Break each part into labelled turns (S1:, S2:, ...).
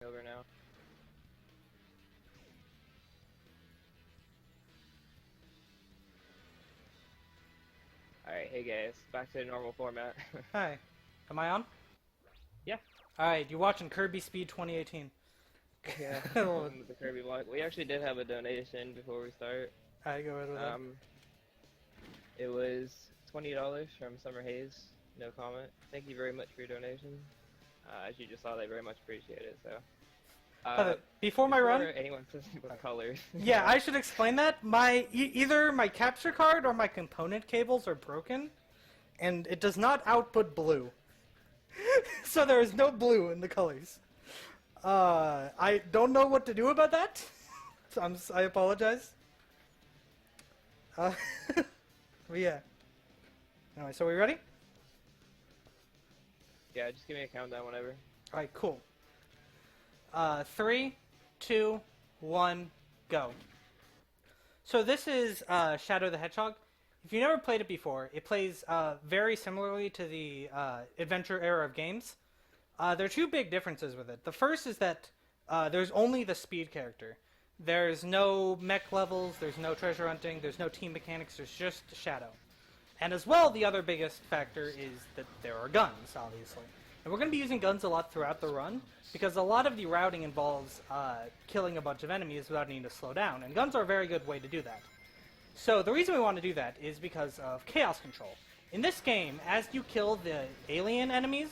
S1: over now. Alright, hey guys, back to the normal format.
S2: Hi. Am I on?
S1: Yeah.
S2: Alright, you're watching Kirby Speed 2018.
S1: Yeah, with the Kirby block. We actually did have a donation before we start.
S2: I go right with that.
S1: It was $20 from Summer Hayes, no comment. Thank you very much for your donation. As you just saw, they very much appreciate it, so.
S2: Before my run,
S1: anyone says about colors.
S2: yeah, I should explain that. Either my capture card or my component cables are broken, and it does not output blue. So there is no blue in the colors. I don't know what to do about that. So I apologize. But yeah. Anyway, so we ready?
S1: Yeah, just give me a countdown whenever.
S2: Alright, cool. 3, 2, 1, go. So this is Shadow the Hedgehog. If you've never played it before, it plays very similarly to the adventure era of games. There are two big differences with it. The first is that there's only the speed character. There's no mech levels, there's no treasure hunting, there's no team mechanics, there's just Shadow. And as well, the other biggest factor is that there are guns, obviously. And we're going to be using guns a lot throughout the run, because a lot of the routing involves killing a bunch of enemies without needing to slow down, and guns are a very good way to do that. So the reason we want to do that is because of chaos control. In this game, as you kill the alien enemies,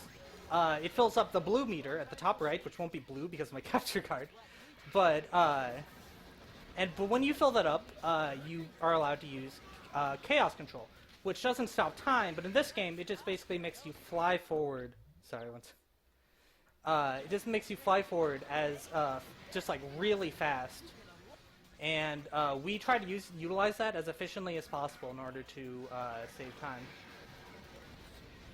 S2: it fills up the blue meter at the top right, which won't be blue because of my capture card. But when you fill that up, you are allowed to use chaos control, which doesn't stop time, but in this game, it just basically makes you fly forward. Sorry, once. It just makes you fly forward as just like really fast, and we try to utilize that as efficiently as possible in order to save time.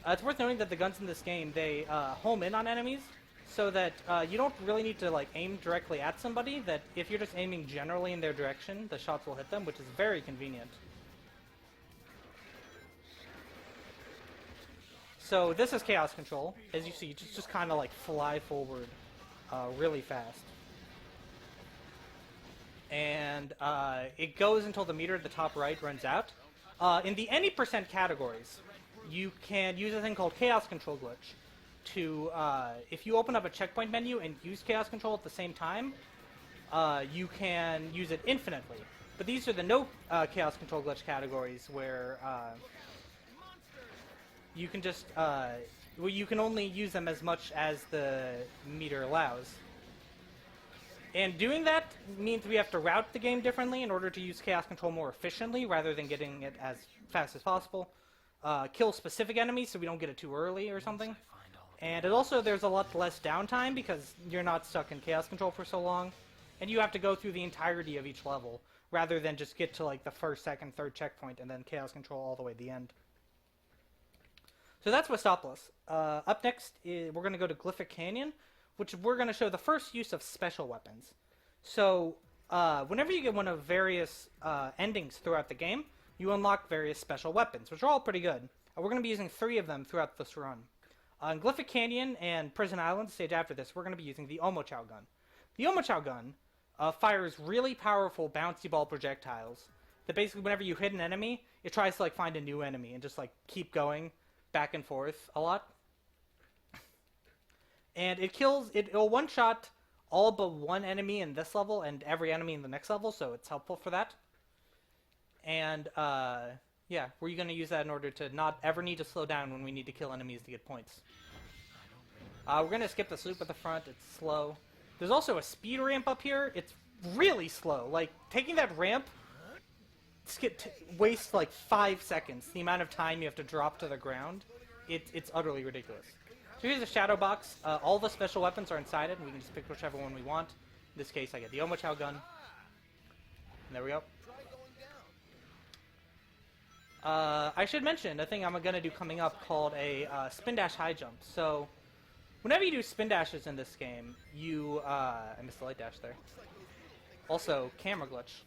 S2: It's worth noting that the guns in this game, they home in on enemies, so that you don't really need to like aim directly at somebody. That if you're just aiming generally in their direction, the shots will hit them, which is very convenient. So this is chaos control. As you see, you just kind of like fly forward really fast. And it goes until the meter at the top right runs out. In the any percent categories, you can use a thing called chaos control glitch. If you open up a checkpoint menu and use chaos control at the same time, you can use it infinitely. But these are the no chaos control glitch categories where you can just you can only use them as much as the meter allows. And doing that means we have to route the game differently in order to use chaos control more efficiently rather than getting it as fast as possible. Kill specific enemies so we don't get it too early or something. And it also, there's a lot less downtime because you're not stuck in chaos control for so long. And you have to go through the entirety of each level rather than just get to like the first, second, third checkpoint and then chaos control all the way to the end. So that's with Stopless. Up next, we're going to go to Glyphic Canyon, which we're going to show the first use of special weapons. So whenever you get one of various endings throughout the game, you unlock various special weapons, which are all pretty good. We're going to be using 3 of them throughout this run. In Glyphic Canyon and Prison Island, stage after this, we're going to be using the Omochao gun. The Omochao gun fires really powerful bouncy ball projectiles that basically whenever you hit an enemy, it tries to like find a new enemy and just like keep going back and forth a lot. And it'll one-shot all but one enemy in this level and every enemy in the next level, so it's helpful for that. And yeah, we're going to use that in order to not ever need to slow down when we need to kill enemies to get points. We're going to skip this loop at the front. It's slow. There's also a speed ramp up here. It's really slow. Like, taking that ramp wastes like 5 seconds. The amount of time you have to drop to the ground, it's utterly ridiculous. So here's the shadow box. All the special weapons are inside it, and we can just pick whichever one we want. In this case, I get the Omochao gun. And there we go. I should mention a thing I'm going to do coming up called a spin dash high jump. So whenever you do spin dashes in this game, I missed the light dash there. Also, camera glitch.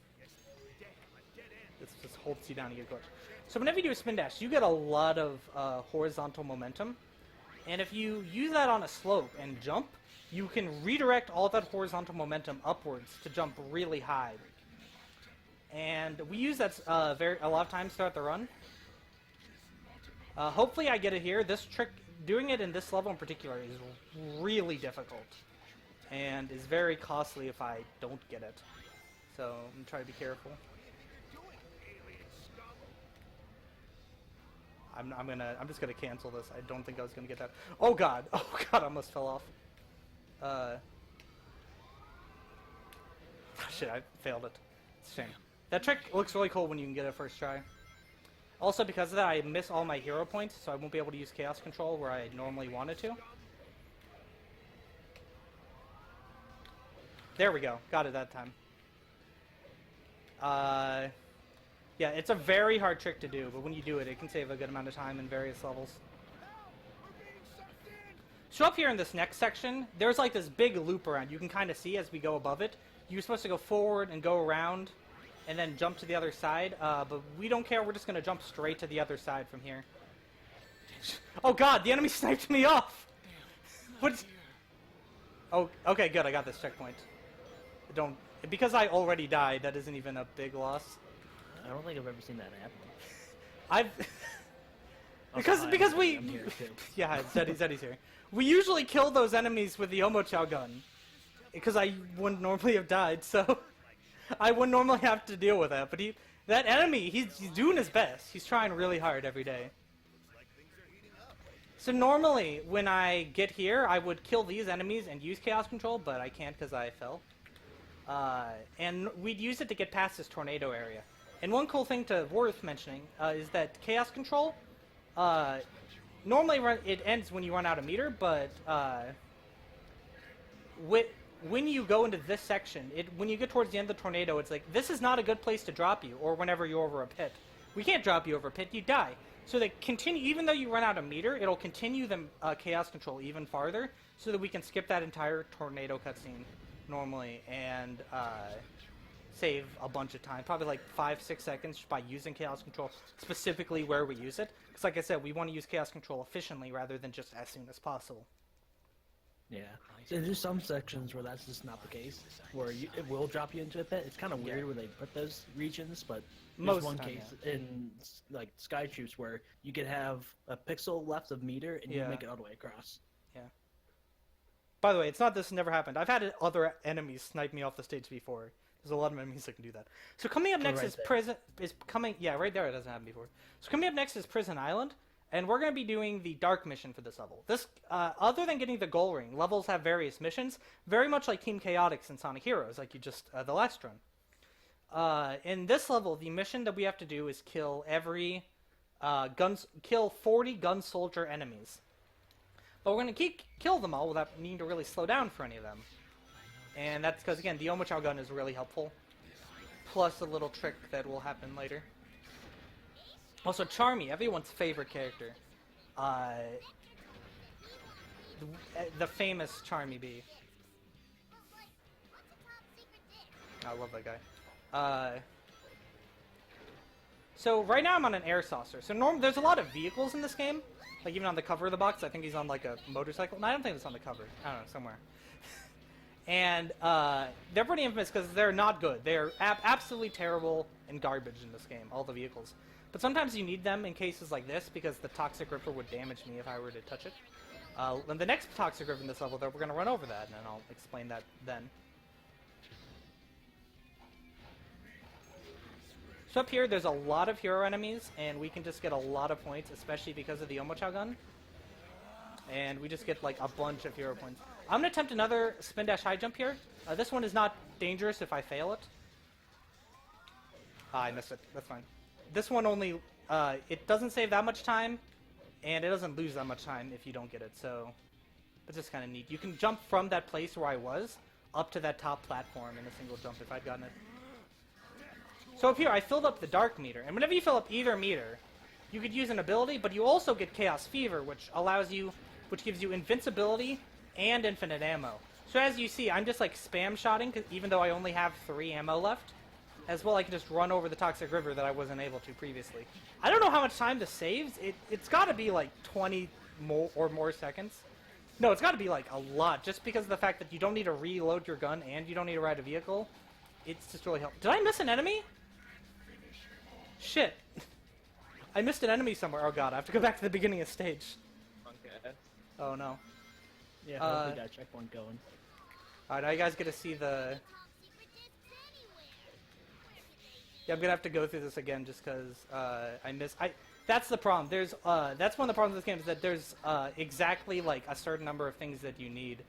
S2: This just holds you down to get glitch. So whenever you do a spin dash, you get a lot of horizontal momentum. And if you use that on a slope and jump, you can redirect all that horizontal momentum upwards to jump really high. And we use that a lot of times throughout the run. Hopefully I get it here. This trick, doing it in this level in particular, is really difficult. And is very costly if I don't get it. So I'm going to try to be careful. I'm just gonna cancel this. I don't think I was gonna get that. Oh god! Oh god! I almost fell off. Shit! I failed it. It's a shame. That trick looks really cool when you can get it first try. Also, because of that, I miss all my hero points, so I won't be able to use Chaos Control where I normally wanted to. There we go. Got it that time. Yeah, it's a very hard trick to do, but when you do it, it can save a good amount of time in various levels. So up here in this next section, there's like this big loop around. You can kind of see as we go above it. You're supposed to go forward and go around and then jump to the other side, but we don't care. We're just going to jump straight to the other side from here. Oh god, the enemy sniped me off! What's... Oh, okay, good, I got this checkpoint. Don't... Because I already died, that isn't even a big loss.
S3: I don't think I've ever seen that happen.
S2: Because we...
S3: I'm here too.
S2: Yeah, Zeddy's here. We usually kill those enemies with the Omochao gun. Because I wouldn't normally have died, so... I wouldn't normally have to deal with that, but that enemy, he's doing his best. He's trying really hard every day. So normally, when I get here, I would kill these enemies and use Chaos Control, but I can't because I fell. And we'd use it to get past this tornado area. And one cool thing worth mentioning is that Chaos Control, normally it ends when you run out of meter, but when you go into this section, when you get towards the end of the tornado, it's like, this is not a good place to drop you, or whenever you're over a pit. We can't drop you over a pit, you die. So they continue, even though you run out of meter, it'll continue the Chaos Control even farther, so that we can skip that entire tornado cutscene normally, and save a bunch of time, probably like 5-6 seconds by using Chaos Control, specifically where we use it. Because like I said, we want to use Chaos Control efficiently rather than just as soon as possible.
S3: Yeah, so there's some sections where that's just not the case, where it will drop you into a pit. It's kind of weird where they put those regions, but there's one case in like Sky Troops where you could have a pixel left of meter and you can make it all the way across.
S2: Yeah. By the way, it's not this never happened. I've had other enemies snipe me off the stage before. There's a lot of enemies that can do that. So coming up next is Prison... Yeah, right there it doesn't happen before. So coming up next is Prison Island. And we're going to be doing the Dark mission for this level. This, other than getting the goal ring, levels have various missions, very much like Team Chaotix in Sonic Heroes, like you just, the last run. In this level, the mission that we have to do is kill kill 40 gun soldier enemies. But we're going to kill them all without needing to really slow down for any of them. And that's because, again, the Omochao gun is really helpful. Plus a little trick that will happen later. Also, Charmy, everyone's favorite character. The famous Charmy Bee. I love that guy. So right now I'm on an air saucer. So there's a lot of vehicles in this game. Like even on the cover of the box, I think he's on like a motorcycle. No, I don't think it's on the cover. I don't know, somewhere. And they're pretty infamous because they're not good. They're absolutely terrible and garbage in this game, all the vehicles. But sometimes you need them in cases like this because the Toxic Ripper would damage me if I were to touch it. And the next Toxic Ripper in this level, though, we're going to run over that, and then I'll explain that then. So up here, there's a lot of hero enemies, and we can just get a lot of points, especially because of the Omochao gun. And we just get like a bunch of hero points. I'm going to attempt another spin dash high jump here. This one is not dangerous if I fail it. I missed it. That's fine. This one only, it doesn't save that much time, and it doesn't lose that much time if you don't get it, so it's just kind of neat. You can jump from that place where I was up to that top platform in a single jump if I'd gotten it. So up here, I filled up the dark meter, and whenever you fill up either meter, you could use an ability, but you also get Chaos Fever, which gives you invincibility and infinite ammo. So as you see, I'm just like spam shotting, even though I only have 3 ammo left. As well, I can just run over the Toxic River that I wasn't able to previously. I don't know how much time this saves. It's got to be like 20, more seconds. No, it's got to be like a lot, just because of the fact that you don't need to reload your gun and you don't need to ride a vehicle. It's just really helpful. Did I miss an enemy? Shit. I missed an enemy somewhere. Oh god, I have to go back to the beginning of stage.
S1: Okay.
S2: Oh no.
S3: Yeah, hopefully got a checkpoint going.
S2: Alright, now you guys get to see the... Yeah, I'm gonna have to go through this again just because I missed... That's the problem. There's that's one of the problems with this game is that there's exactly like a certain number of things that you need.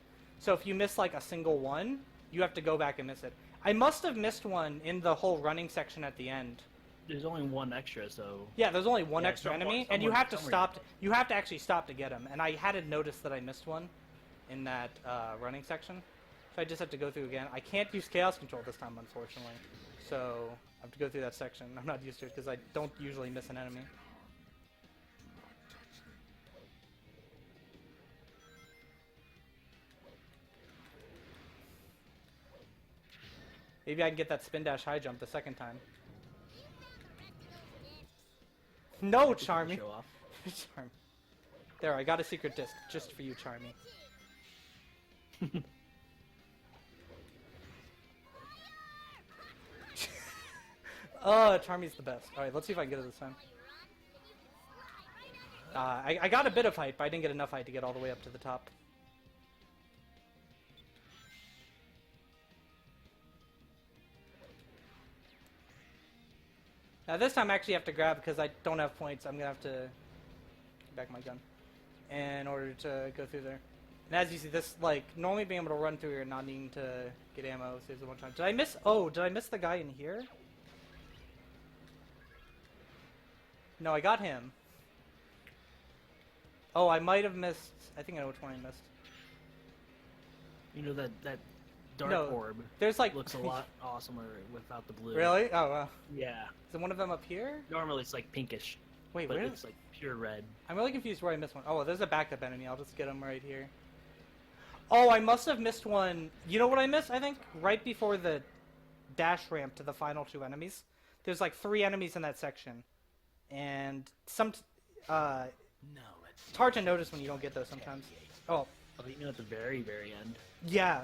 S2: So if you miss like a single one, you have to go back and miss it. I must have missed one in the whole running section at the end.
S3: There's only one extra, so...
S2: Yeah, there's only one extra enemy, and you have to stop... You have to actually stop to get him, and I hadn't noticed that I missed one in that running section. So I just have to go through again. I can't use Chaos Control this time, unfortunately. So I have to go through that section. I'm not used to it because I don't usually miss an enemy. Maybe I can get that spin dash high jump the second time. No, Charmy.
S3: Show off.
S2: Charm. There, I got a secret disc just for you, Charmy. Oh, Charmy's the best. Alright, let's see if I can get it this time. I got a bit of height, but I didn't get enough height to get all the way up to the top. Now this time I actually have to grab because I don't have points. I'm going to have to get back my gun in order to go through there. And as you see, this, like, normally being able to run through here and not needing to get ammo saves a bunch of time. Did I miss... Oh, did I miss the guy in here? No, I got him. Oh, I might have missed... I think I know which one I missed.
S3: You know that dark orb
S2: there's like...
S3: looks a lot awesomer without the blue.
S2: Really? Oh, wow.
S3: Yeah.
S2: Is one of them up here?
S3: Normally it's like pinkish.
S2: Wait,
S3: but
S2: where?
S3: it's like pure red.
S2: I'm really confused where I missed one. Oh, well, there's a backup enemy. I'll just get him right here. Oh, I must have missed one. You know what I missed, I think? Right before the dash ramp to the final two enemies. There's like 3 enemies in that section. And some... it's hard to notice when you don't get those sometimes. Oh.
S3: Oh, you know at the very, very end.
S2: Yeah.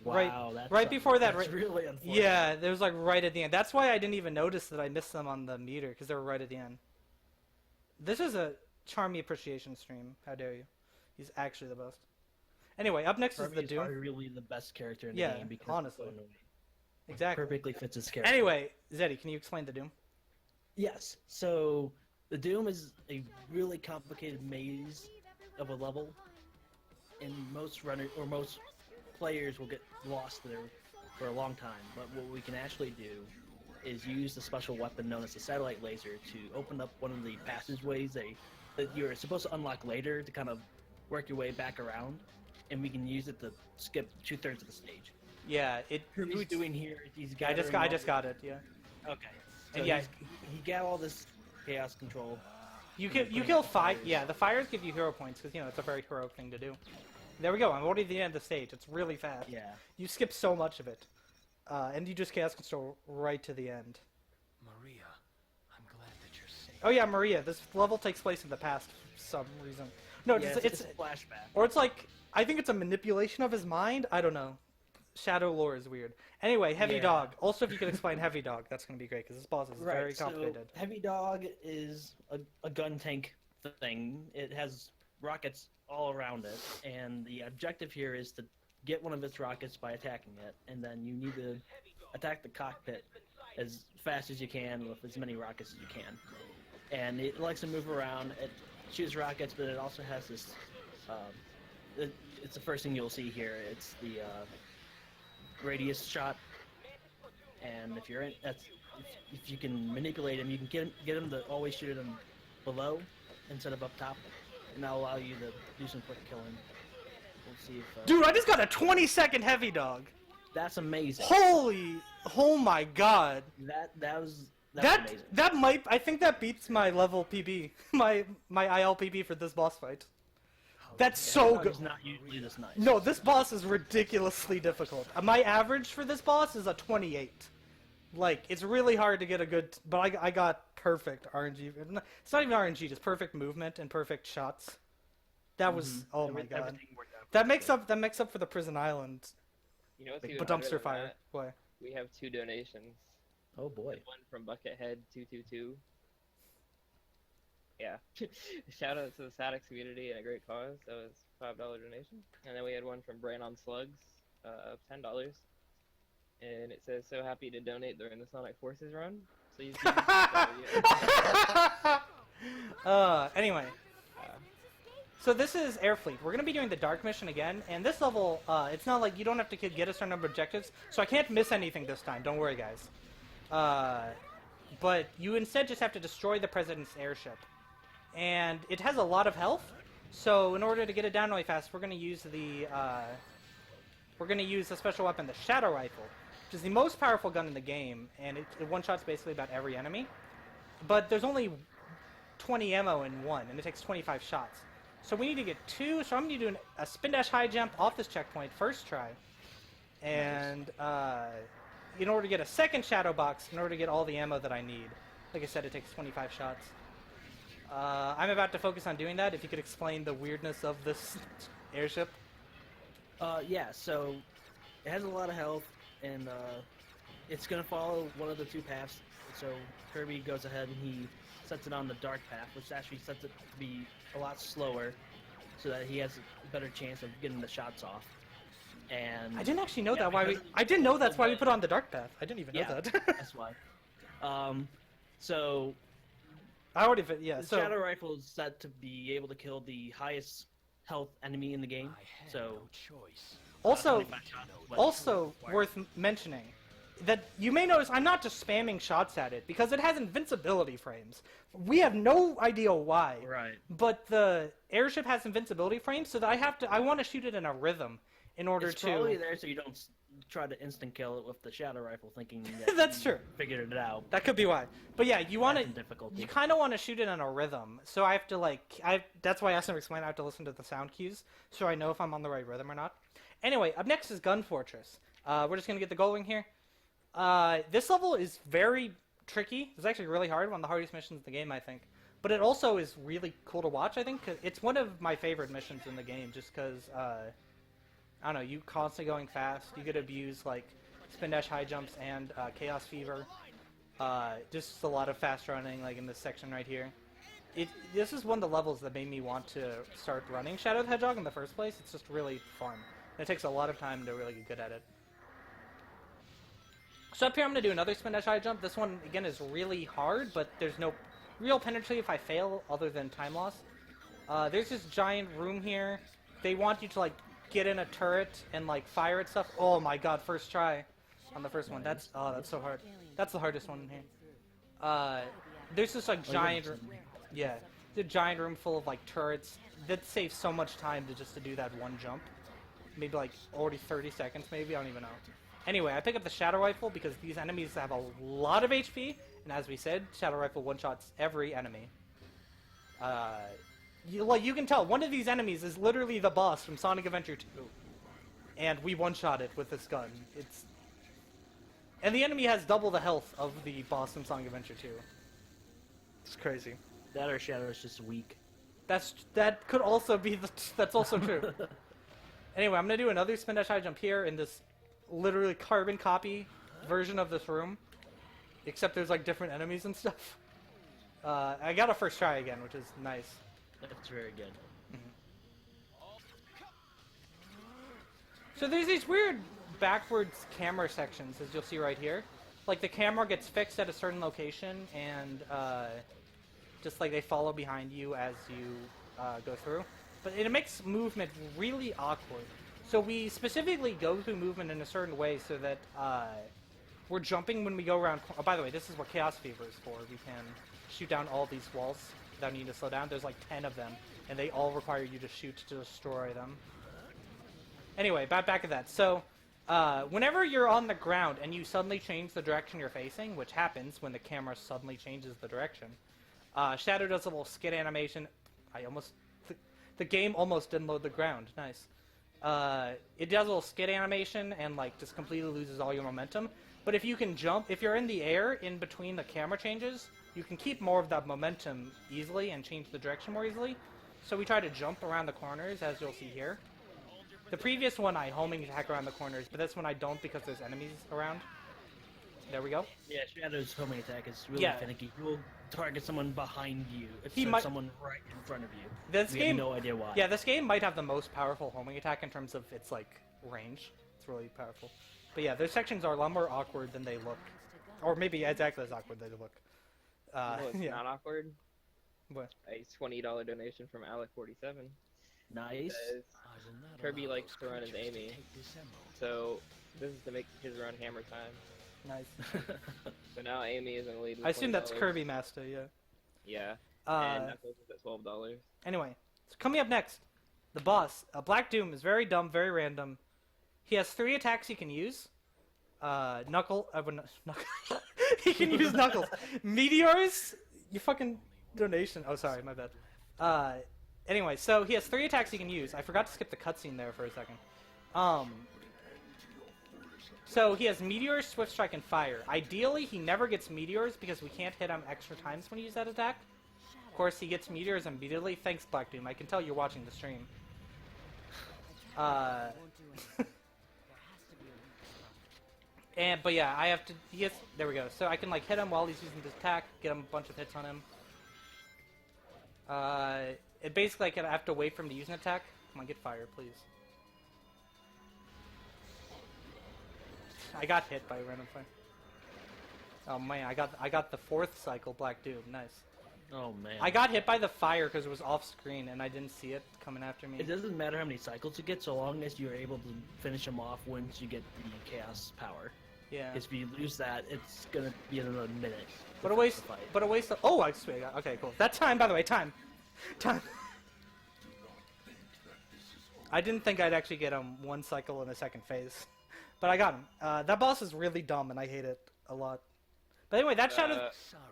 S3: Wow,
S2: right before that.
S3: That's really unfortunate.
S2: Yeah, there was like right at the end. That's why I didn't even notice that I missed them on the meter, because they were right at the end. This is a Charmy appreciation stream. How dare you? He's actually the best. Anyway, up next is the Doom.
S3: Is really the best character in the game because
S2: honestly. Exactly.
S3: Perfectly fits his character.
S2: Anyway, Zeddy, can you explain the Doom?
S3: Yes. So the Doom is a really complicated maze of a level, and most players will get lost there for a long time. But what we can actually do is use the special weapon known as the satellite laser to open up one of the passageways that you're supposed to unlock later to kind of work your way back around, and we can use it to skip 2/3 of the stage.
S2: Yeah,
S3: He's doing here. He's
S2: I just got it. Yeah.
S3: Okay. So
S2: And yeah,
S3: he got all this chaos control.
S2: you kill 5. Yeah, the fires give you hero points because it's a very heroic thing to do. There we go. I'm already at the end of the stage. It's really fast.
S3: Yeah.
S2: You skip so much of it, and you just chaos control right to the end.
S4: Maria, I'm glad that you're safe.
S2: Oh yeah, Maria. This level takes place in the past for some reason. No,
S3: Yeah, it's a flashback.
S2: Or it's like I think it's a manipulation of his mind. I don't know. Shadow lore is weird. Anyway, Heavy Dog. Also, if you could explain Heavy Dog, that's going to be great because this boss is very complicated.
S3: So Heavy Dog is a gun tank thing. It has rockets all around it, and the objective here is to get one of its rockets by attacking it, and then you need to attack the cockpit as fast as you can with as many rockets as you can. And it likes to move around. It shoots rockets, but it also has this. It's the first thing you'll see here. It's the radius shot, and if you can manipulate him, you can get him to always shoot him below instead of up top, and that'll allow you to do some quick killing. We'll see if.
S2: Dude, I just got a 20-second Heavy Dog.
S3: That's amazing.
S2: Oh my god.
S3: That's amazing.
S2: That might. I think that beats my level PB, my IL PB for this boss fight. That's so good.
S3: It's not usually this nice.
S2: No, this boss is ridiculously difficult. My average for this boss is a 28. Like, it's really hard to get a good... But I got perfect RNG. It's not even RNG, just perfect movement and perfect shots. That was oh my god.
S3: Everything worked out
S2: That
S3: pretty
S2: makes
S3: good.
S2: up for the prison island,
S1: You know what's
S3: Big
S1: even
S2: but
S1: harder
S2: dumpster
S1: than
S2: fire.
S1: that?
S2: What?
S1: We have 2 donations.
S3: Oh boy.
S1: One from Buckethead222. Yeah. Shout out to the Sadix community and a great cause. That was $5 donation. And then we had one from Brain on Slugs of $10. And it says, so happy to donate during the Sonic Forces run. So you can
S2: Anyway. So this is Airfleet. We're going to be doing the Dark Mission again, and this level, it's not like you don't have to get a certain number of objectives, so I can't miss anything this time, don't worry guys. But you instead just have to destroy the President's airship. And it has a lot of health, so in order to get it down really fast, we're going to use the special weapon, the Shadow Rifle, which is the most powerful gun in the game, and it one-shots basically about every enemy. But there's only 20 ammo in one, and it takes 25 shots. So we need to get 2, so I'm going to do a spin dash high jump off this checkpoint first try. And in order to get a second shadow box, in order to get all the ammo that I need, like I said, it takes 25 shots. I'm about to focus on doing that. If you could explain the weirdness of this airship.
S3: Yeah, so it has a lot of health, and it's going to follow one of the 2 paths. So Kirby goes ahead and he sets it on the dark path, which actually sets it to be a lot slower, so that he has a better chance of getting the shots off. And
S2: I didn't actually know
S3: yeah,
S2: that. I didn't know that's why we put on the dark path. I didn't even know
S3: Yeah,
S2: that.
S3: that's why. So
S2: I already, yeah.
S3: the
S2: So
S3: Shadow Rifle is set to be able to kill the highest health enemy in the game.
S4: I had
S3: So
S4: no choice.
S2: also,
S3: 25 shots, but-
S2: also worth mentioning that you may notice I'm not just spamming shots at it because it has invincibility frames. We have no idea why.
S3: Right.
S2: But the airship has invincibility frames, so that I want to shoot it in a rhythm in order
S3: It's
S2: to.
S3: probably there so you don't try to instant kill it with the Shadow Rifle, thinking that
S2: That's
S3: you
S2: true.
S3: figured it out.
S2: That could be why. But yeah, you want
S3: That's
S2: to.
S3: in difficulty.
S2: You kind of want to shoot it in a rhythm, so I have to that's why I asked him to explain. I have to listen to the sound cues, so I know if I'm on the right rhythm or not. Anyway, up next is Gun Fortress. We're just gonna get the going here. This level is very tricky. It's actually really hard, one of the hardest missions in the game, I think. But it also is really cool to watch, I think. 'Cause it's one of my favorite missions in the game, just because, I don't know, you constantly going fast. You get to abuse, like, spin dash high jumps and Chaos Fever. Just a lot of fast running, like in this section right here. This is one of the levels that made me want to start running Shadow the Hedgehog in the first place. It's just really fun. And it takes a lot of time to really get good at it. So up here I'm going to do another spin dash high jump. This one, again, is really hard, but there's no real penalty if I fail other than time loss. There's this giant room here. They want you to, like, get in a turret and, like, fire at stuff. Oh my god, first try on the first one. That's so hard. That's the hardest one in here. There's this, like, giant... Yeah, the giant room full of, like, turrets. That saves so much time to do that one jump. Maybe, like, already 30 seconds, maybe? I don't even know. Anyway, I pick up the Shadow Rifle because these enemies have a lot of HP, and as we said, Shadow Rifle one-shots every enemy. You can tell, one of these enemies is literally the boss from Sonic Adventure 2. And we one-shot it with this gun. And the enemy has double the health of the boss from Sonic Adventure 2. It's crazy.
S3: That or Shadow is just weak.
S2: That could also be that's also true. Anyway, I'm gonna do another spin dash high jump here in this literally carbon copy version of this room, except there's like different enemies and stuff. I got a first try again, which is nice.
S3: That's very good.
S2: So there's these weird backwards camera sections, as you'll see right here. Like the camera gets fixed at a certain location, and just like they follow behind you as you go through. But it makes movement really awkward. So we specifically go through movement in a certain way so that we're jumping when we go around... Oh, by the way, this is what Chaos Fever is for. We can shoot down all these walls without needing to slow down. There's like 10 of them, and they all require you to shoot to destroy them. Anyway, back at that. So whenever you're on the ground and you suddenly change the direction you're facing, which happens when the camera suddenly changes the direction, Shadow does a little skid animation. The game almost didn't load the ground. Nice. It does a little skid animation and like just completely loses all your momentum. But if you can jump, if you're in the air in between the camera changes, you can keep more of that momentum easily and change the direction more easily. so we try to jump around the corners, as you'll see here. The previous one I homing attack around the corners, but this one I don't because there's enemies around. There we go.
S3: Yeah, Shadow's homing attack is really
S2: Yeah.
S3: finicky. He will target someone behind you instead
S2: He
S3: of
S2: might-
S3: someone right in front of you.
S2: This
S3: We
S2: game,
S3: have no idea why.
S2: yeah, this game might have the most powerful homing attack in terms of its like range. It's really powerful. But yeah, those sections are a lot more awkward than they look, or maybe exactly as awkward as they look.
S1: Well, it's
S2: Yeah.
S1: not awkward.
S2: What?
S1: A $20 donation from Alec47
S3: Nice.
S1: says
S4: I will not
S1: Kirby
S4: allow
S1: likes
S4: those
S1: to run his
S4: creatures to
S1: Amy,
S4: take this emerald.
S1: so this is to make his run hammer time.
S2: Nice.
S1: So now Amy is in the lead. With
S2: I assume that's
S1: $20.
S2: Kirby Master. Yeah.
S1: Yeah. And
S2: Uh,
S1: Knuckles is at $12.
S2: Anyway, so coming up next, the boss, Black Doom, is very dumb, very random. He has 3 attacks he can use. Knuckle. He can use Knuckles. Meteors. You fucking donation. Oh, sorry, my bad. Anyway, so he has 3 attacks he can use. I forgot to skip the cutscene there for a second. So he has Meteor, Swift Strike, and Fire. Ideally, he never gets Meteors because we can't hit him extra times when he uses that attack. Of course, he gets Meteors immediately. Thanks, Black Doom. I can tell you're watching the stream. But yeah, I have to. There we go. So I can like hit him while he's using this attack, get him a bunch of hits on him. It basically like, I have to wait for him to use an attack. Come on, get fire, please. I got hit by a random fire. Oh man, I got the 4th cycle Black Doom. Nice.
S3: Oh man.
S2: I got hit by the fire because it was off screen and I didn't see it coming after me.
S3: It doesn't matter how many cycles you get, so long as you're able to finish them off once you get the chaos power.
S2: Yeah.
S3: Because if you lose that, it's gonna be another minute.
S2: But a waste.
S3: to fight.
S2: But a waste. Oh, I swear. Okay, cool. That time, by the way, time. I didn't think I'd actually get him 1 cycle in the 2nd phase, but I got him. That boss is really dumb, and I hate it a lot. But anyway, that Shadow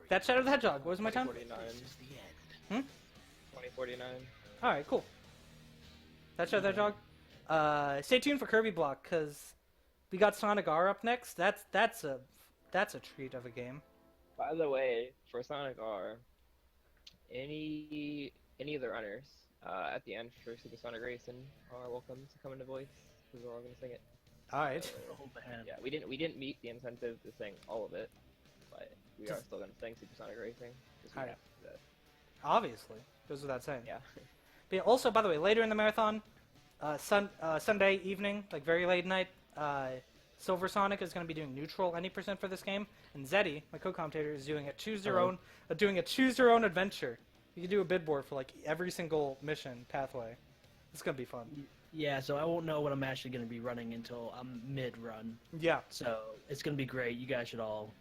S2: the Hedgehog. What was my time?
S1: 2049.
S4: This is the end.
S1: 2049.
S2: All right, cool. That Shadow the Hedgehog. Stay tuned for Kirby Block because we got Sonic R up next. That's a treat of a game.
S1: By the way, for Sonic R, any of the runners at the end for Super Sonic Racing are welcome to come into voice because we're all gonna sing it.
S2: All right.
S3: Hold the hand.
S1: Yeah, we didn't meet the incentive to sing all of it, but we are still gonna sing Super Sonic Racing. 'Cause we
S2: Alright.
S1: have to do that.
S2: Obviously, goes without saying.
S1: Yeah.
S2: But yeah, also, by the way, later in the marathon, Sunday evening, like very late night, Silver Sonic is going to be doing neutral any percent for this game, and Zeddy, my co-commentator, is doing a choose your own adventure. You can do a bid board for like every single mission pathway. It's gonna be fun.
S3: Yeah, so I won't know what I'm actually gonna be running until I'm mid-run.
S2: Yeah.
S3: So it's gonna be great. You guys should all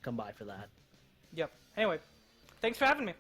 S3: come by for that.
S2: Yep. Anyway, thanks for having me.